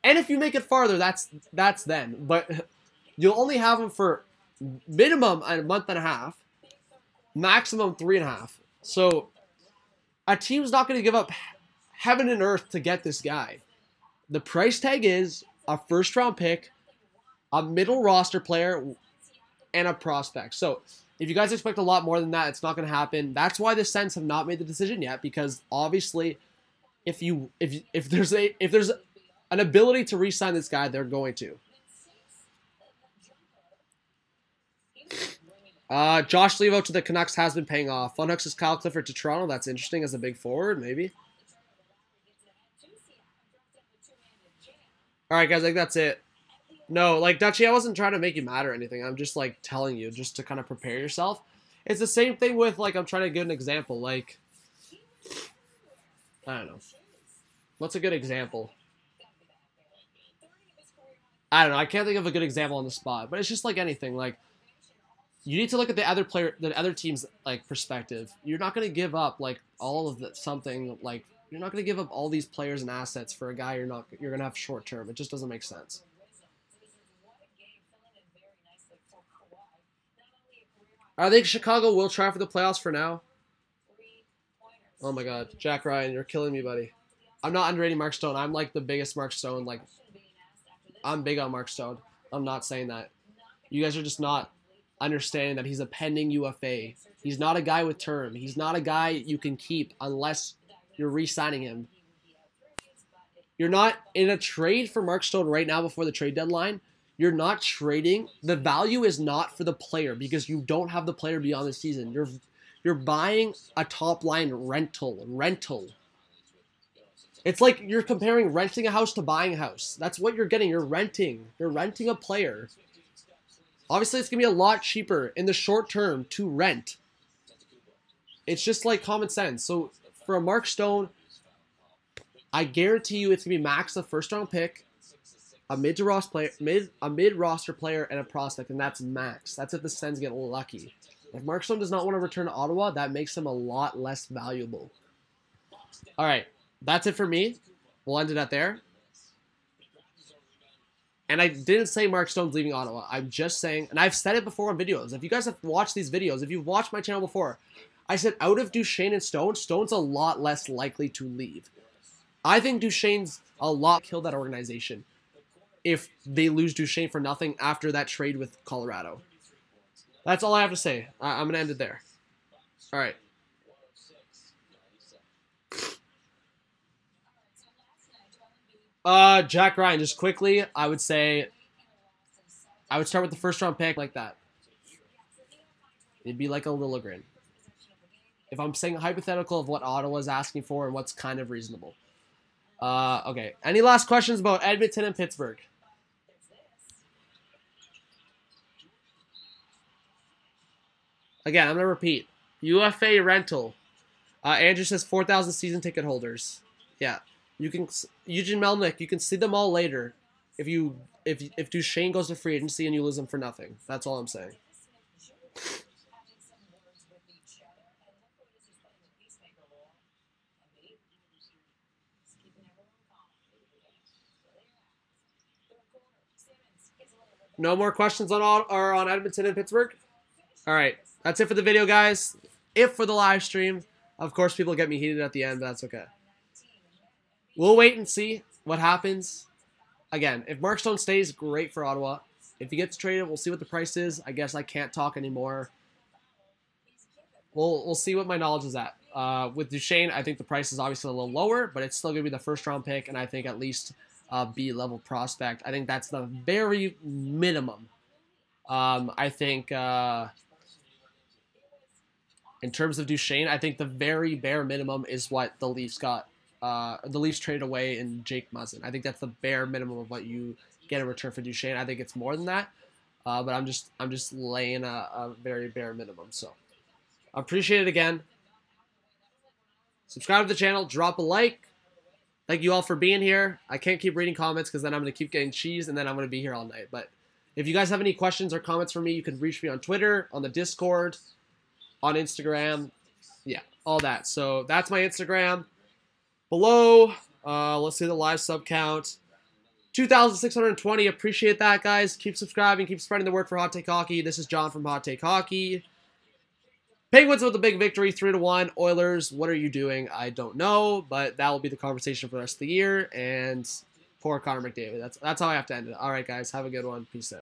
And if you make it farther, that's then. But you'll only have him for minimum a month and a half, maximum 3.5. So a team's not going to give up heaven and earth to get this guy. The price tag is a first-round pick, a middle roster player, and a prospect. So if you guys expect a lot more than that, it's not going to happen. That's why the Sens have not made the decision yet, because obviously, if there's an ability to re-sign this guy, they're going to. Josh Levo to the Canucks has been paying off. Funhooks is Kyle Clifford to Toronto. That's interesting as a big forward, maybe. All right, guys, I think that's it. No, like, Dutchy, I wasn't trying to make you mad or anything. I'm just, like, telling you just to kind of prepare yourself. It's the same thing with, like, I'm trying to give an example. Like, I don't know. What's a good example? I don't know. I can't think of a good example on the spot. But it's just like anything. Like, you need to look at the other team's, like, perspective. You're not going to give up, like, all of something, like, you're not going to give up all these players and assets for a guy you're going to have short term. It just doesn't make sense. I think Chicago will try for the playoffs for now. Oh my God, Jack Ryan, you're killing me, buddy. I'm not underrating Mark Stone. I'm like the biggest Mark Stone. Like, I'm big on Mark Stone. I'm not saying that. You guys are just not understanding that he's a pending UFA. He's not a guy with term. He's not a guy you can keep unless you're re-signing him. You're not in a trade for Mark Stone right now before the trade deadline. You're not trading. The value is not for the player because you don't have the player beyond the season. You're buying a top line rental. It's like you're comparing renting a house to buying a house. That's what you're getting. You're renting. You're renting a player. Obviously, it's going to be a lot cheaper in the short term to rent. It's just like common sense. So for a Mark Stone, I guarantee you it's going to be max a first-round pick, a mid-roster player, and a prospect, and that's max. That's if the Sens get lucky. If Mark Stone does not want to return to Ottawa, that makes him a lot less valuable. All right, that's it for me. We'll end it at there. And I didn't say Mark Stone's leaving Ottawa. I'm just saying, and I've said it before on videos. If you guys have watched these videos, if you've watched my channel before, I said out of Duchesne and Stone, Stone's a lot less likely to leave. I think Duchesne's a lot kill that organization if they lose Duchesne for nothing after that trade with Colorado. That's all I have to say. I'm going to end it there. All right. Jack Ryan, just quickly, I would say I would start with the first round pick like that. It'd be like a Liljegren. If I'm saying a hypothetical of what Ottawa's asking for and what's kind of reasonable. Okay. Any last questions about Edmonton and Pittsburgh? Again, I'm going to repeat. UFA rental. Andrew says 4,000 season ticket holders. Yeah. You can Eugene Melnick, you can see them all later if Duchesne goes to free agency and you lose him for nothing. That's all I'm saying. No more questions on Edmonton and Pittsburgh? All right. That's it for the video, guys. If for the live stream. Of course, people get me heated at the end, but that's okay. We'll wait and see what happens. Again, if Mark Stone stays, great for Ottawa. If he gets traded, we'll see what the price is. I guess I can't talk anymore. We'll see what my knowledge is at. With Duchesne, I think the price is obviously a little lower, but it's still going to be the first-round pick, and I think at least a B-level prospect. I think that's the very minimum. I think in terms of Duchesne, I think the very bare minimum is what the Leafs got. The Leafs traded away in Jake Muzzin. I think that's the bare minimum of what you get in return for Duchesne. I think it's more than that, but I'm just laying a very bare minimum. So I appreciate it again. Subscribe to the channel, drop a like. Thank you all for being here. I can't keep reading comments because then I'm going to keep getting cheesed and then I'm going to be here all night. But if you guys have any questions or comments for me, you can reach me on Twitter, on the Discord, on Instagram. Yeah, all that. So that's my Instagram. Below, let's see the live sub count. 2,620. Appreciate that, guys. Keep subscribing. Keep spreading the word for Hot Take Hockey. This is John from Hot Take Hockey. Penguins with a big victory, 3-1. Oilers, what are you doing? I don't know, but that will be the conversation for the rest of the year. And poor Connor McDavid. That's how I have to end it. All right, guys. Have a good one. Peace out.